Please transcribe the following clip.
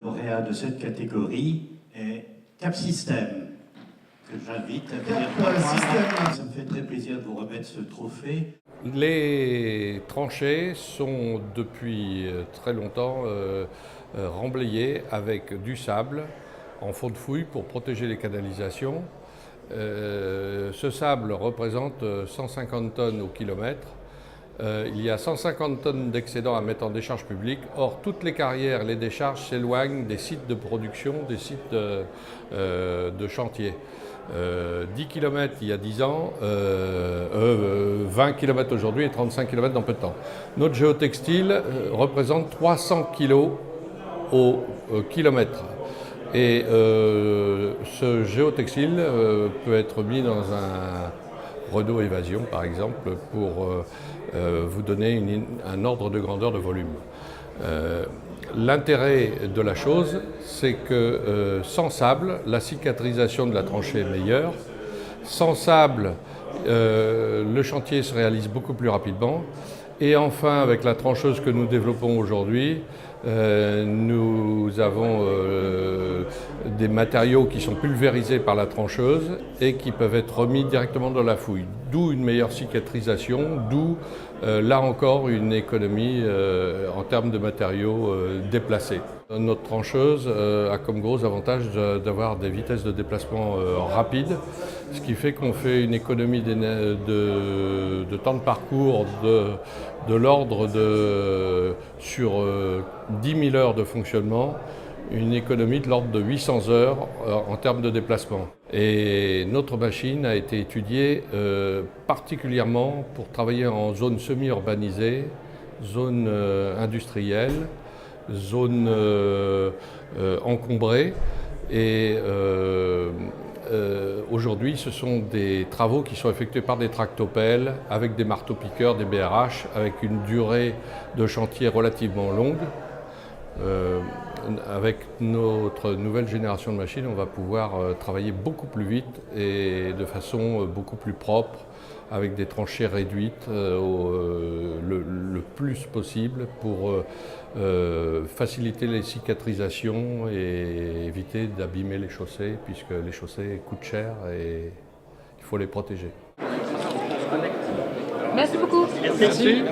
Le lauréat de cette catégorie est Cap System, que j'invite à venir pour moi. Ça me fait très plaisir de vous remettre ce trophée. Les tranchées sont depuis très longtemps remblayées avec du sable en fond de fouille pour protéger les canalisations. Ce sable représente 150 tonnes au kilomètre. Il y a 150 tonnes d'excédent à mettre en décharge publique. Or, toutes les carrières, les décharges s'éloignent des sites de production, des sites de chantier. 10 km il y a 10 ans, 20 km aujourd'hui et 35 km dans peu de temps. Notre géotextile représente 300 kg au kilomètre. Et ce géotextile peut être mis dans un Renault Évasion, par exemple, pour vous donner un ordre de grandeur de volume. L'intérêt de la chose, c'est que sans sable, la cicatrisation de la tranchée est meilleure. Sans sable, le chantier se réalise beaucoup plus rapidement. Et enfin, avec la trancheuse que nous développons aujourd'hui, nous avons des matériaux qui sont pulvérisés par la trancheuse et qui peuvent être remis directement dans la fouille. D'où une meilleure cicatrisation, d'où là encore une économie en termes de matériaux déplacés. Notre trancheuse a comme gros avantage d'avoir des vitesses de déplacement rapides, ce qui fait qu'on fait une économie de temps de parcours de l'ordre de, sur 10 000 heures de fonctionnement, une économie de l'ordre de 800 heures en termes de déplacement. Et notre machine a été étudiée particulièrement pour travailler en zone semi-urbanisée, zone industrielle, zone encombrée. Et aujourd'hui, ce sont des travaux qui sont effectués par des tractopelles, avec des marteaux-piqueurs, des BRH, avec une durée de chantier relativement longue. Avec notre nouvelle génération de machines, on va pouvoir travailler beaucoup plus vite et de façon beaucoup plus propre, avec des tranchées réduites le plus possible pour faciliter les cicatrisations et éviter d'abîmer les chaussées, puisque les chaussées coûtent cher et il faut les protéger. Merci beaucoup. Merci.